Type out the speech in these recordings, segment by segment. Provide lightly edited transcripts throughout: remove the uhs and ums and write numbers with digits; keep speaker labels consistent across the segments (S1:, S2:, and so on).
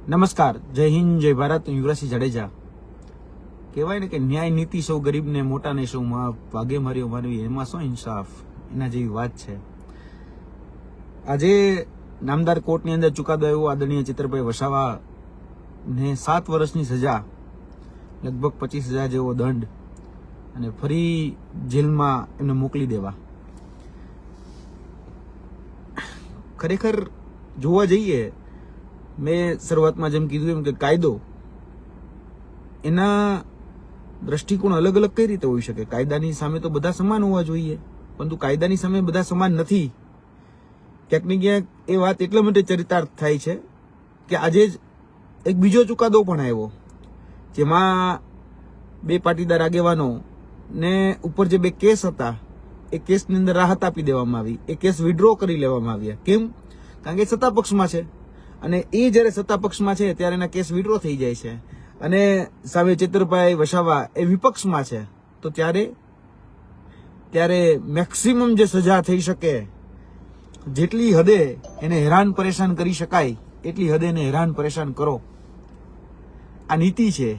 S1: નમસ્કાર, જય હિન્દ, જય ભારત. યુવરાજસિંહ જાડેજા. કહેવાય ને કે ન્યાય નીતિ સૌ ગરીબને મોટા ને સૌ માફ, ભાગે માર્યો માનવી એમાં શું ઇન્સાફ, એના જેવી વાત છે. આજે નામદાર કોર્ટની અંદર ચુકાદો આવ્યો. આદરણીય ચિત્રભાઈ વસાવા ને 7 વર્ષની સજા, લગભગ 25,000 જેવો દંડ અને ફરી જેલમાં એમને મોકલી દેવા. ખરેખર જોવા જઈએ, મેં શરૂઆતમાં જેમ કીધું એમ કે કાયદો એના દ્રષ્ટિકોણ અલગ અલગ કઈ રીતે હોઈ શકે. કાયદાની સામે તો બધા સમાન હોવા જોઈએ, પરંતુ કાયદાની સામે બધા સમાન નથી. ક્યાંક ને ક્યાંક એ વાત એટલા માટે ચરિતાર્થ થાય છે કે આજે જ એક બીજો ચુકાદો પણ આવ્યો, જેમાં 2 પાટીદાર આગેવાનો ને ઉપર જે 2 કેસ હતા એ કેસની અંદર રાહત આપી દેવામાં આવી. એ કેસ વિડ્રો કરી લેવામાં આવ્યા. કેમ? કારણ કે સત્તા પક્ષમાં છે, અને એ જયારે સત્તા પક્ષમાં છે ત્યારે એના કેસ વિડ્રો થઈ જાય છે, અને સામે ચિત્રભાઈ વસાવા એ વિપક્ષમાં છે. તો ત્યારે મેક્સિમમ જે સજા થઈ શકે, જેટલી હદે એને હેરાન પરેશાન કરી શકાય એટલી હદે એને હેરાન પરેશાન કરો. આ નીતિ છે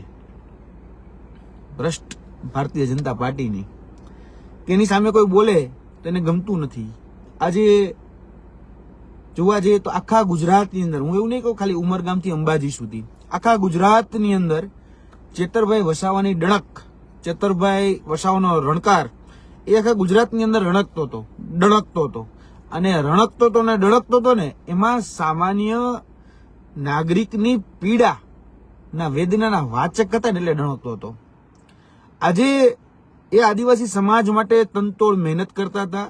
S1: ભ્રષ્ટ ભારતીય જનતા પાર્ટીની, કે એની સામે કોઈ બોલે તો એને ગમતું નથી. આજે જોવા જઈએ તો આખા ગુજરાતની અંદર, હું એવું નહીં કહું ખાલી ઉમરગામથી અંબાજી સુધી, આખા ગુજરાતની અંદર ચેતરભાઈ વસાવાની ડણક, ચેતરભાઈ વસાવાનો રણકાર એ આખા ગુજરાતની અંદર ડણકતો હતો. અને રણકતો હતો ને ડણકતો હતો ને એમાં સામાન્ય નાગરિકની પીડા ના વેદનાના વાચક હતા ને એટલે ડણકતો હતો. આજે એ આદિવાસી સમાજ માટે તનતોડ મહેનત કરતા હતા.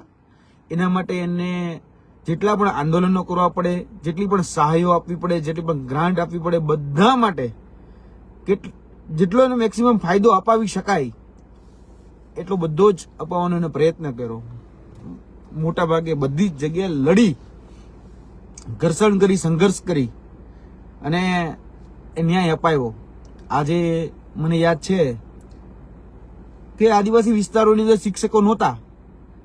S1: એના માટે એને જેટલા પણ આંદોલનો કરવા પડે, જેટલી પણ સહાયો આપવી પડે, જેટલી પણ ગ્રાન્ટ આપવી પડે, બધા માટે જેટલો એને મેક્સિમમ ફાયદો અપાવી શકાય એટલો બધો જ અપાવવાનો એને પ્રયત્ન કર્યો. મોટા ભાગે બધી જ જગ્યાએ લડી, ઘર્ષણ કરી, સંઘર્ષ કરી અને એ ન્યાય અપાયો. આજે મને યાદ છે કે આદિવાસી વિસ્તારોની અંદર શિક્ષકો નહોતા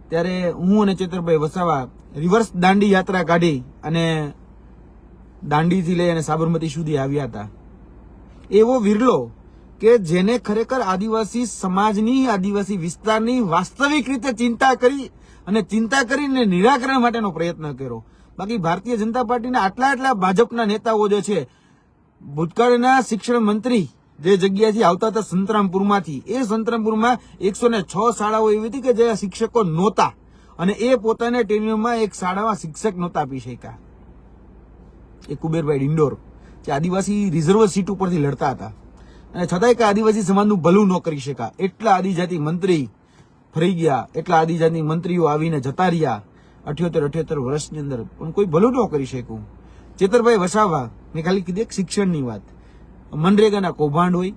S1: ત્યારે હું અને ચેતરભાઈ વસાવા રિવર્સ દાંડી યાત્રા કાઢી અને દાંડીથી લઈ અને સાબરમતી સુધી આવ્યા હતા. એવો વિરલો કે જેને ખરેખર આદિવાસી સમાજની, આદિવાસી વિસ્તારની વાસ્તવિક રીતે ચિંતા કરીને નિરાકરણ માટેનો પ્રયત્ન કર્યો. બાકી ભારતીય જનતા પાર્ટીના આટલા ભાજપના નેતાઓ જે છે, ભૂતકાળના શિક્ષણ મંત્રી જે જગ્યાથી આવતા હતા સંતરામપુરમાંથી, એ સંતરામપુરમાં 106 શાળાઓ એવી હતી કે જે શિક્ષકો નહોતા, અને એ પોતાના ટેન્યુરમાં એક શાળામાં શિક્ષક નહોતા આપી શક્યા. એ કુબેરભાઈ ડિંડોર જે આદિવાસી રિઝર્વ સીટ ઉપરથી લડતા હતા, અને છતાંય કે આદિવાસી સમાજનું ભલું ન કરી શક્યા. એટલા આદિજાતિ મંત્રી ફરી ગયા, એટલા આદિજાતિ મંત્રીઓ આવીને જતા રહ્યા 78 વર્ષની અંદર, પણ કોઈ ભલું ન કરી શક્યું. ચેતરભાઈ વસાવા, મેં ખાલી કીધી એક શિક્ષણની વાત, મનરેગાના કૌભાંડ હોય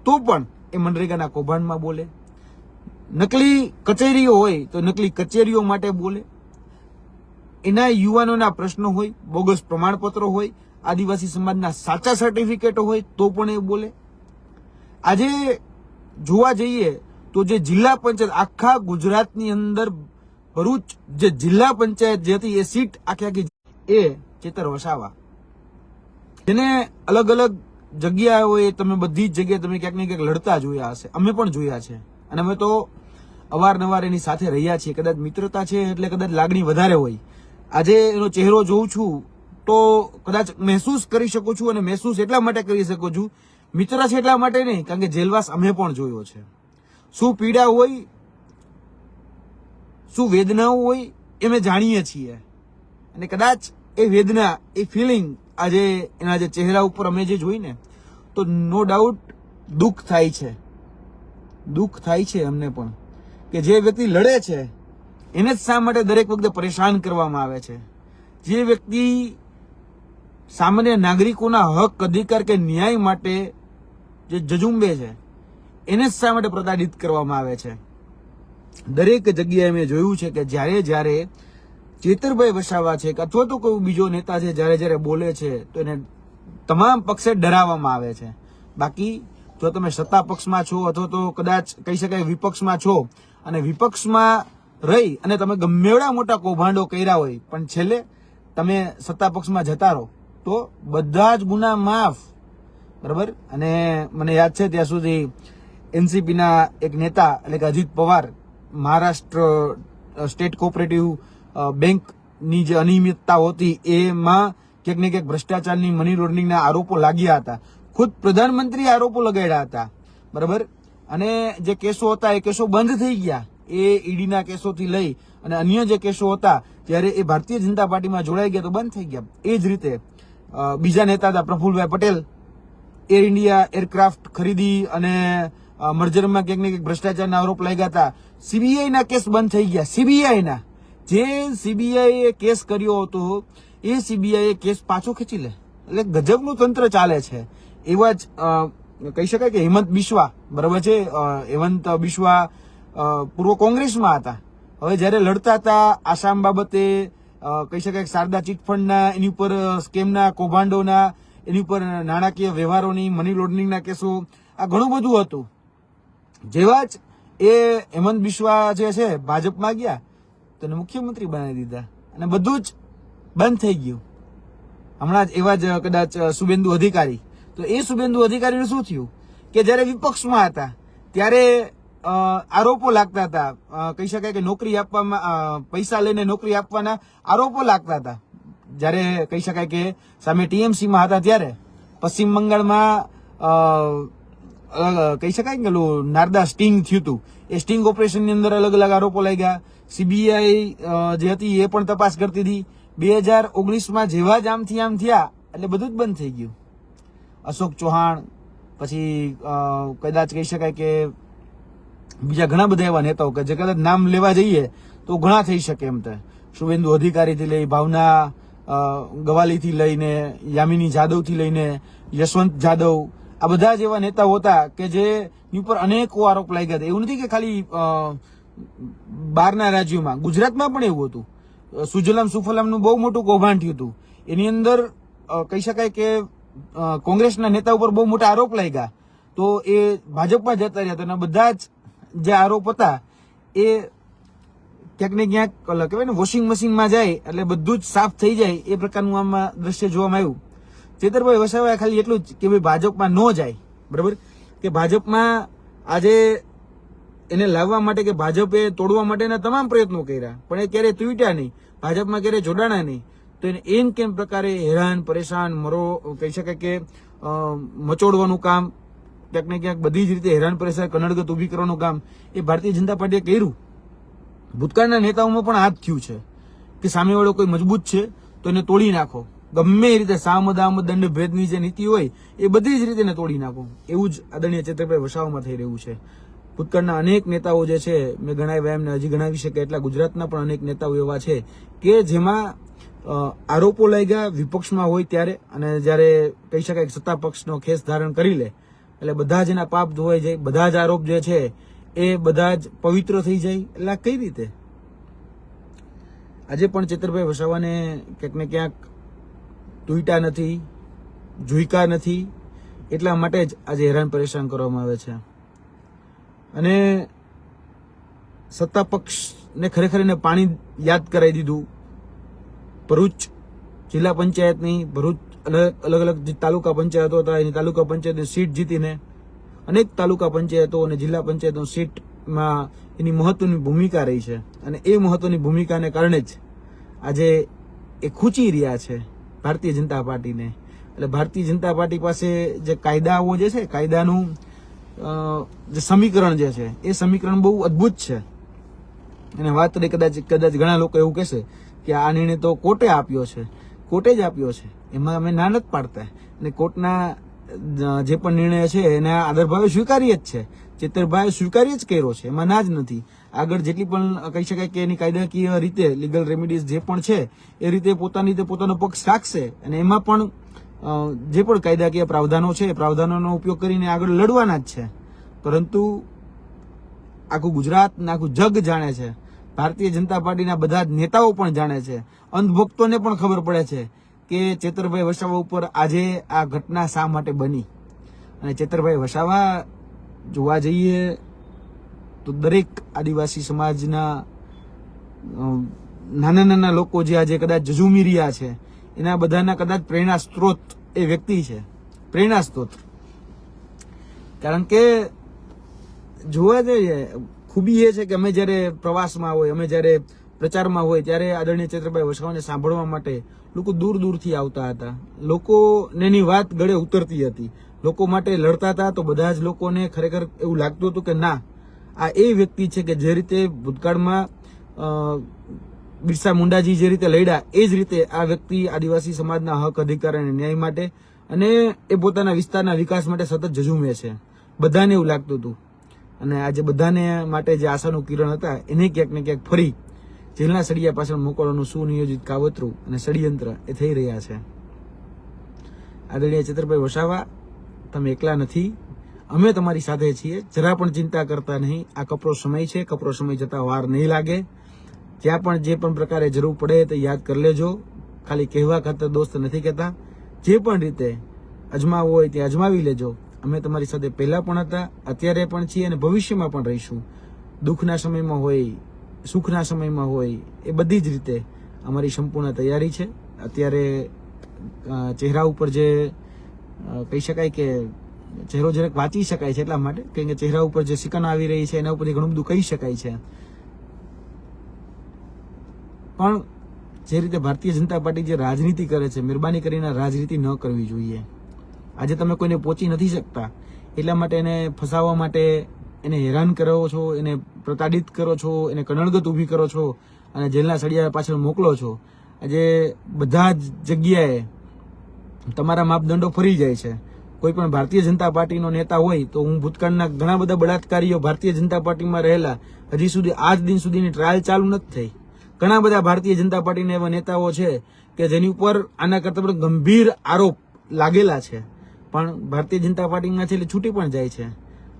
S1: તો પણ એ મનરેગાના કૌભાંડમાં બોલે, નકલી કચેરીઓ હોય તો નકલી કચેરીઓ માટે બોલે, એના યુવાનોના પ્રશ્નો હોય, બોગસ પ્રમાણપત્રો હોય, આદિવાસી સમાજના સાચા સર્ટિફિકેટો હોય તો પણ એ બોલે. આજે જોવા જઈએ તો જે જિલ્લા પંચાયત આખા ગુજરાતની અંદર ભરૂચ જે જિલ્લા પંચાયત જે હતી એ સીટ આખી એ ચેતર વસાવા, જેને અલગ અલગ જગ્યાઓએ તમે બધી જ જગ્યાએ તમે ક્યાંક ને ક્યાંક લડતા જોયા હશે, અમે પણ જોયા છે, અને અમે તો અવારનવાર એની સાથે રહ્યા છીએ. કદાચ મિત્રતા છે એટલે કદાચ લાગણી વધારે હોય. આજે એનો ચહેરો જોઉં છું તો કદાચ મહેસૂસ કરી શકું છું, અને મહેસૂસ એટલા માટે કરી શકું છું, મિત્ર છે એટલા માટે નહીં, કારણ કે જેલવાસ અમે પણ જોયો છે. શું પીડા હોય, શું વેદનાઓ હોય એ અમે જાણીએ છીએ, અને કદાચ એ વેદના, એ ફિલિંગ આજે એના જે ચહેરા ઉપર અમે જે જોઈ ને, તો નો ડાઉટ દુઃખ થાય છે અમને પણ, કે જે વ્યક્તિ લડે છે એને જ શા માટે દરેક વખતે પરેશાન કરવામાં આવે છે. જે વ્યક્તિ સામાન્ય નાગરિકોના હક, અધિકાર કે ન્યાય માટે જે જજુંબે છે એને જ શા માટે પ્રતાડિત કરવામાં આવે છે. દરેક જગ્યાએ મેં જોયું છે કે જ્યારે ચેતરભાઈ વસાવા છે કે અથવા તો કોઈ બીજો નેતા છે, જ્યારે બોલે છે તો એને તમામ પક્ષે ડરાવવામાં આવે છે. બાકી જો તમે સત્તા પક્ષમાં છો અથવા તો કદાચ કહી શકાય વિપક્ષમાં છો, અને વિપક્ષમાં રહી અને તમે ગમે એવડા મોટા કૌભાંડો કર્યા હોય, પણ છેલ્લે તમે સત્તા પક્ષમાં જતા રહો તો બધા જ ગુના માફ, બરાબર. અને મને યાદ છે ત્યાં સુધી એનસીપી ના એક નેતા એટલે કે અજીત પવાર મહારાષ્ટ્ર સ્ટેટ કોઓપરેટિવ બેંકની જે અનિયમિતતા હતી એમાં ક્યાંક ને ક્યાંક ભ્રષ્ટાચારની મની લોન્ડરિંગના આરોપો લાગ્યા હતા. ખુદ પ્રધાનમંત્રી આરોપો લગાડ્યા હતા, બરાબર. અને જે કેસો હતા એ કેસો બંધ થઈ ગયા. એ ઈડીના કેસોથી લઈ અને અન્ય જે કેસો હતા ત્યારે એ ભારતીય જનતા પાર્ટીમાં જોડાઈ ગયા તો બંધ થઈ ગયા. એ જ રીતે બીજા નેતા હતા Prafulbhai Patel, air India aircraft ખરીદી અને મર્જરમાં ક્યાંક ને ક્યાંક ભ્રષ્ટાચારના આરોપ લાગ્યા હતા. સીબીઆઈના કેસ બંધ થઈ ગયા. સીબીઆઈના જે સીબીઆઈએ કેસ કર્યો હતો એ સીબીઆઈએ કેસ પાછો ખેંચી લે. એટલે ગજબનું તંત્ર ચાલે છે. એવા જ કહી શકાય કે હેમંત બિસ્વા, બરાબર છે. હેમંત બિસ્વા પૂર્વ કોંગ્રેસમાં હતા. હવે જયારે લડતા હતા આસામ બાબતે, કહી શકાય શારદા ચીટફંડના એની ઉપર સ્કેમના કૌભાંડોના, એની ઉપર નાણાકીય વ્યવહારોની મની લોન્ડરિંગના કેસો, આ ઘણું બધું હતું. જેવા જ એ હેમંત બિસ્વા જે છે ભાજપમાં ગયા તો એને મુખ્યમંત્રી બનાવી દીધા અને બધું જ બંધ થઈ ગયું. હમણાં જ એવા જ કદાચ શુભેન્દુ અધિકારી, તો એ શુભેન્દુ અધિકારીનું શું થયું કે જયારે વિપક્ષમાં હતા ત્યારે આરોપો લાગતા હતા, કહી શકાય કે નોકરી આપવામાં પૈસા લઈને નોકરી આપવાના આરોપો લાગતા હતા. જયારે કહી શકાય કે સામે ટીએમસીમાં હતા ત્યારે પશ્ચિમ બંગાળમાં કહી શકાય કે નારદા સ્ટિંગ થયું હતું. એ સ્ટિંગ ઓપરેશનની અંદર અલગ અલગ આરોપો લાગ્યા. સીબીઆઈ જે હતી એ પણ તપાસ કરતી હતી. 2019માં જેવા જ આમથી આમ થયા એટલે બધું જ બંધ થઈ ગયું. અશોક ચૌહાણ, પછી કદાચ કહી શકાય કે બીજા ઘણા બધા એવા નેતાઓ કે જે કદાચ નામ લેવા જઈએ તો ઘણા થઈ શકે એમ. શુભેન્દુ અધિકારીથી લઈ ભાવના ગવાલીથી લઈને યામિની જાદવથી લઈને યશવંત જાદવ, આ બધા જ એવા નેતાઓ હતા કે જેની ઉપર અનેકો આરોપ લાગ્યા હતા. એવું નથી કે ખાલી બહારના રાજ્યોમાં, ગુજરાતમાં પણ એવું હતું. સુજલામ સુફલામનું બહુ મોટું કૌભાંડ થયું હતું. એની અંદર કહી શકાય કે કોંગ્રેસના નેતા ઉપર બહુ મોટા આરોપ લાગ્યા તો એ ભાજપમાં જતા રહ્યા હતા. બધા જ જે આરોપ હતા એ ક્યાંક ને ક્યાંક કહેવાય ને વોશિંગ મશીનમાં જાય એટલે બધું જ સાફ થઈ જાય એ પ્રકારનું આમાં દ્રશ્ય જોવામાં આવ્યું. ચેતરભાઈ વસાવાએ ખાલી એટલું જ કે ભાઈ ભાજપમાં ન જાય, બરાબર, કે ભાજપમાં આજે એને લાવવા માટે કે ભાજપે તોડવા માટેના તમામ પ્રયત્નો કર્યા પણ એ ક્યારેય તૂટ્યા નહીં, ભાજપમાં ક્યારેય જોડાણા નહીં. તો એને એમ કેમ પ્રકારે હેરાન પરેશાન કહી શકાય કે મચોડવાનું કામ, ક્યાંક ને ક્યાંક બધી જ રીતે હેરાન પરેશાન કનડગત ઉભી કરવાનું કામ એ ભારતીય જનતા પાર્ટીએ કર્યું. ભૂતકાળના નેતાઓમાં પણ આ જ થયું છે કે સામેવાળો કોઈ મજબૂત છે તો એને તોડી નાખો. ગમે એ રીતે સામ દામ દંડ ભેદની જે નીતિ હોય એ બધી જ રીતે એને તોડી નાખો. એવું જ આદરણીય ચેતરભાઈ વસાવામાં થઈ રહ્યું છે. ભૂતકાળના અનેક નેતાઓ જે છે મેં ગણાવ્યા, એમને હજી ગણાવી શકે એટલા ગુજરાતના પણ અનેક નેતાઓ એવા છે કે જેમાં આરોપો લાગ્યા વિપક્ષમાં હોય ત્યારે, અને જયારે કહી શકાય સત્તા પક્ષનો ખેસ ધારણ કરી લે એટલે બધા જ એના પાપ ધોવાઈ જાય, બધા જ આરોપ જે છે એ બધા જ પવિત્ર થઈ જાય. એટલે કઈ રીતે આજે પણ ચેતરભાઈ વસાવાને ક્યાંક ને ક્યાંક તૂટ્યા નથી, ઝૂક્યા નથી, એટલા માટે જ આજે હેરાન પરેશાન કરવામાં આવે છે. અને સત્તા પક્ષને ખરેખર એને પાણી યાદ કરાવી દીધું. ભરૂચ જિલ્લા પંચાયતની, ભરૂચ અલગ અલગ તાલુકા પંચાયતો હતા એની તાલુકા પંચાયતની સીટ જીતીને અનેક તાલુકા પંચાયતો અને જિલ્લા પંચાયતો સીટમાં એની મહત્વની ભૂમિકા રહી છે. અને એ મહત્વની ભૂમિકાને કારણે જ આજે એ ખૂંચી રહ્યા છે ભારતીય જનતા પાર્ટીને. એટલે ભારતીય જનતા પાર્ટી પાસે જે કાયદાઓ જે છે, કાયદાનું જે સમીકરણ જે છે એ સમીકરણ બહુ અદ્ભુત છે. અને વાત કરી કદાચ ઘણા લોકો એવું કહેશે કે આ નિર્ણય તો કોર્ટે આપ્યો છે. કોર્ટે જ આપ્યો છે, એમાં અમે ના નથી પાડતા. અને કોર્ટના જે પણ નિર્ણય છે એના આદરભાવે સ્વીકારીએ જ છે. ચેતરભાઈ સ્વીકારી જ કર્યો છે, એમાં ના જ નથી. આગળ જેટલી પણ કહી શકાય કે એની કાયદાકીય રીતે લીગલ રેમેડીઝ જે પણ છે એ રીતે પોતાની રીતે પોતાનો પક્ષ રાખશે. અને એમાં પણ જે પણ કાયદાકીય પ્રાવધાનો છે એ પ્રાવધાનોનો ઉપયોગ કરીને આગળ લડવાના જ છે. પરંતુ આખું ગુજરાત ને આખું જગ જાણે છે, ભારતીય જનતા પાર્ટીના બધા જ નેતાઓ પણ જાણે છે, અંધભક્તોને પણ ખબર પડે છે કે ચેતરભાઈ વસાવા ઉપર આજે આ ઘટના શા માટે બની. અને ચેતરભાઈ વસાવા જોવા જઈએ તો દરેક આદિવાસી સમાજના નાના નાના લોકો જે આજે કદાચ ઝઝૂમી રહ્યા છે એના બધાના કદાચ પ્રેરણા સ્ત્રોત એ વ્યક્તિ છે, પ્રેરણા સ્ત્રોત. કારણ કે જોવા જઈએ ખૂબી એ છે કે અમે જ્યારે પ્રવાસમાં હોય, અમે જ્યારે પ્રચારમાં હોય, ત્યારે આદરણીય ચૈત્રભાઈ વસાવાને સાંભળવા માટે લોકો દૂર દૂરથી આવતા હતા. લોકોને એની વાત ગળે ઉતરતી હતી, લોકો માટે લડતા હતા. તો બધા જ લોકોને ખરેખર એવું લાગતું હતું કે ના, આ એ વ્યક્તિ છે કે જે રીતે ભૂતકાળમાં બિરસા મુંડાજી જે રીતે લડ્યા, એ જ રીતે આ વ્યક્તિ આદિવાસી સમાજના હક, અધિકાર અને ન્યાય માટે અને એ પોતાના વિસ્તારના વિકાસ માટે સતત ઝઝૂમે છે. બધાને એવું લાગતું હતું. અને આજે બધાને માટે જે આશાનું કિરણ હતા એને ક્યાંક ને ક્યાંક ફરી જેલના સળિયા પાછળ મોકલવાનું સુનિયોજિત કાવતરું અને ષડયંત્ર એ થઈ રહ્યા છે. આદરણીય ચૈત્રભાઈ વસાવા, તમે એકલા નથી, અમે તમારી સાથે છીએ. જરા પણ ચિંતા કરતા નહીં. આ કપરો સમય છે, કપરો સમય જતા વાર નહીં લાગે. જ્યાં પણ જે પણ પ્રકારે જરૂર પડે તે યાદ કરી લેજો. ખાલી કહેવા ખાતર દોસ્ત નથી કહેતા. જે પણ રીતે અજમાવવું હોય તે અજમાવી લેજો. અમે તમારી સાથે પહેલા પણ હતા, અત્યારે પણ છીએ અને ભવિષ્યમાં પણ રહીશું. દુઃખના સમયમાં હોય, સુખના સમયમાં હોય, એ બધી જ રીતે અમારી સંપૂર્ણ તૈયારી છે. અત્યારે ચહેરા ઉપર જે કહી શકાય કે ચહેરો જરાક વાંચી શકાય છે એટલા માટે કે ચહેરા ઉપર જે સિકન આવી રહી છે એના ઉપરથી ઘણું બધું કહી શકાય છે. પણ જે રીતે ભારતીય જનતા પાર્ટી જે રાજનીતિ કરે છે, મહેરબાની કરીને રાજનીતિ ન કરવી જોઈએ. આજે તમે કોઈને પહોંચી નથી શકતા, એટલા માટે એને ફસાવવા માટે એને હેરાન કરો છો, એને પ્રતાડિત કરો છો, એને કનડગત ઊભી કરો છો અને જેલના સળિયા પાછળ મોકલો છો. આજે બધા જ જગ્યાએ તમારા માપદંડો ફરી જાય છે. કોઈ પણ ભારતીય જનતા પાર્ટીનો નેતા હોય તો હું ભૂતકાળના ઘણા બધા બળાત્કારીઓ ભારતીય જનતા પાર્ટીમાં રહેલા હજી સુધી આજ દિન સુધીની ટ્રાયલ ચાલુ નથી થઈ. ઘણા બધા ભારતીય જનતા પાર્ટીના એવા નેતાઓ છે કે જેની ઉપર આના કરતા પણ ગંભીર આરોપ લાગેલા છે, પણ ભારતીય જનતા પાર્ટીમાં છે એટલે છૂટી પણ જાય છે.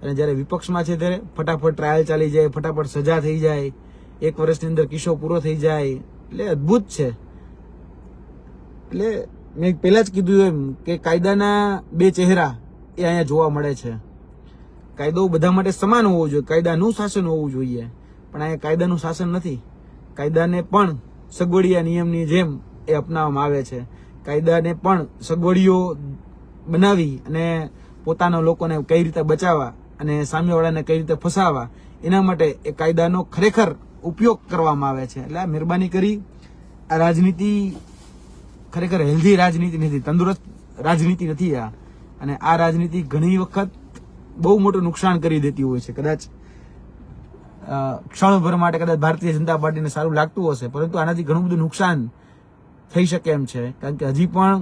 S1: અને જ્યારે વિપક્ષમાં છે ત્યારે ફટાફટ ટ્રાયલ ચાલી જાય, ફટાફટ સજા થઈ જાય, 1 વર્ષની અંદર કિસ્સો પૂરો થઈ જાય. એટલે અદ્ભુત છે. એટલે મેં પહેલા જ કીધું એમ કે કાયદાના બે ચહેરા એ અહીંયા જોવા મળે છે. કાયદો બધા માટે સમાન હોવો જોઈએ, કાયદાનું શાસન હોવું જોઈએ, પણ અહીંયા કાયદાનું શાસન નથી. કાયદાને પણ સગવડિયા નિયમની જેમ એ અપનાવવામાં આવે છે. કાયદાને પણ સગવડીઓ બનાવી અને પોતાના લોકોને કઈ રીતે બચાવવા અને સામેવાળાને કઈ રીતે ફસાવવા, એના માટે એ કાયદાનો ખરેખર ઉપયોગ કરવામાં આવે છે. એટલે મહેરબાની કરી આ રાજનીતિ ખરેખર હેલ્ધી રાજનીતિ નથી, તંદુરસ્ત રાજનીતિ નથી આ. અને આ રાજનીતિ ઘણી વખત બહુ મોટું નુકસાન કરી દેતી હોય છે. કદાચ ક્ષણભર માટે કદાચ ભારતીય જનતા પાર્ટીને સારું લાગતું હશે, પરંતુ આનાથી ઘણું બધું નુકસાન થઈ શકે એમ છે. કારણ કે હજી પણ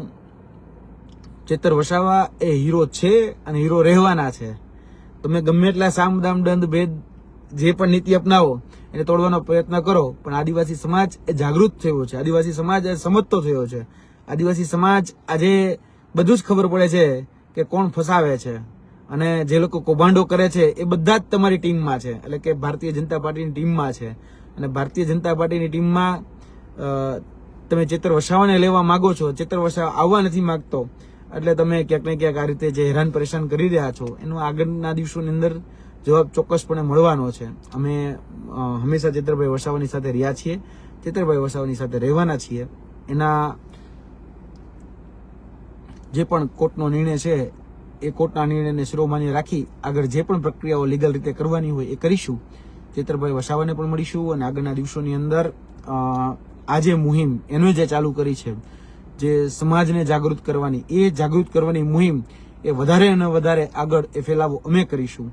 S1: ચેતર વસાવા એ હીરો છે અને હીરો રહેવાના છે. તમે ગમે એટલા સામ દામ દંડ ભેદ જે પણ નીતિ અપનાવો એને તોડવાનો પ્રયત્ન કરો, પણ આદિવાસી સમાજ એ જાગૃત થયો છે, આદિવાસી સમાજ એ સમજતો થયો છે. આદિવાસી સમાજ આજે બધું જ ખબર પડે છે કે કોણ ફસાવે છે અને જે લોકો કૌભાંડો કરે છે એ બધા જ તમારી ટીમમાં છે, એટલે કે ભારતીય જનતા પાર્ટીની ટીમમાં છે. અને ભારતીય જનતા પાર્ટીની ટીમમાં તમે ચેતર વસાવાને લેવા માંગો છો, ચેતર વસાવા આવવા નથી માંગતો, એટલે તમે ક્યાંક ને ક્યાંક આ રીતે જે હેરાન પરેશાન કરી રહ્યા છો એનો આગળના દિવસોની અંદર જવાબ ચોક્કસપણે મળવાનો છે. અમે હંમેશા ચેતરભાઈ વસાવાની સાથે રહ્યા છીએ, ચેતરભાઈ વસાવાની સાથે રહેવાના છીએ. એના જે પણ કોર્ટનો નિર્ણય છે એ કોર્ટના નિર્ણયને શિરોમાન્ય રાખી આગળ જે પણ પ્રક્રિયાઓ લીગલ રીતે કરવાની હોય એ કરીશું. ચેતરભાઈ વસાવાને પણ મળીશું અને આગળના દિવસોની અંદર આ જે મુહિમ એનો જે ચાલુ કરી છે, જે સમાજને જાગૃત કરવાની, એ જાગૃત કરવાની મુહિમ એ વધારે અને વધારે આગળ એ ફેલાવો અમે કરીશું.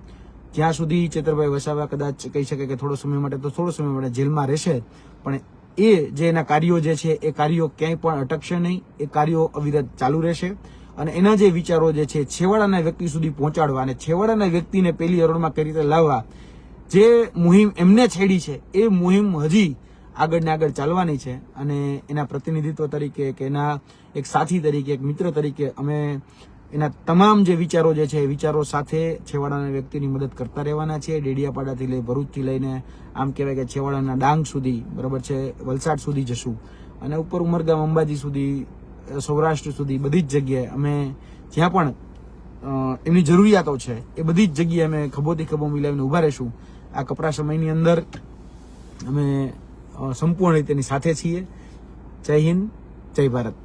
S1: જ્યાં સુધી ચેતરભાઈ વસાવા કદાચ કહી શકે કે થોડો સમય માટે તો થોડો સમય માટે જેલમાં રહેશે, પણ એ જે એના કાર્યો જે છે એ કાર્યો ક્યાંય પણ અટકશે નહીં. એ કાર્યો અવિરત ચાલુ રહેશે અને એના જે વિચારો જે છે છેવાડાના વ્યક્તિ સુધી પહોંચાડવા અને છેવાડાના વ્યક્તિને પહેલી હરોળમાં કઈ રીતે લાવવા, જે મુહિમ એમને છેડી છે એ મુહિમ હજી આગળ ને આગળ ચાલવાની છે. અને એના પ્રતિનિધિત્વ તરીકે કે એના એક સાથી તરીકે, એક મિત્ર તરીકે અમે એના તમામ જે વિચારો જે છે એ વિચારો સાથે છેવાડાના વ્યક્તિની મદદ કરતા રહેવાના છે. ડેડિયાપાડાથી લઈ ભરૂચથી લઈને આમ કહેવાય કે છેવાડાના ડાંગ સુધી, બરાબર છે, વલસાડ સુધી જશું અને ઉપર ઉમરગામ અંબાજી સુધી, સૌરાષ્ટ્ર સુધી, બધી જ જગ્યાએ અમે જ્યાં પણ એમની જરૂરિયાતો છે એ બધી જ જગ્યાએ અમે ખભોથી ખભો મિલાવીને ઊભા રહીશું. આ કપરા સમયની અંદર અમે સંપૂર્ણ રીતે એની સાથે છીએ. જય હિન્દ, જય ભારત.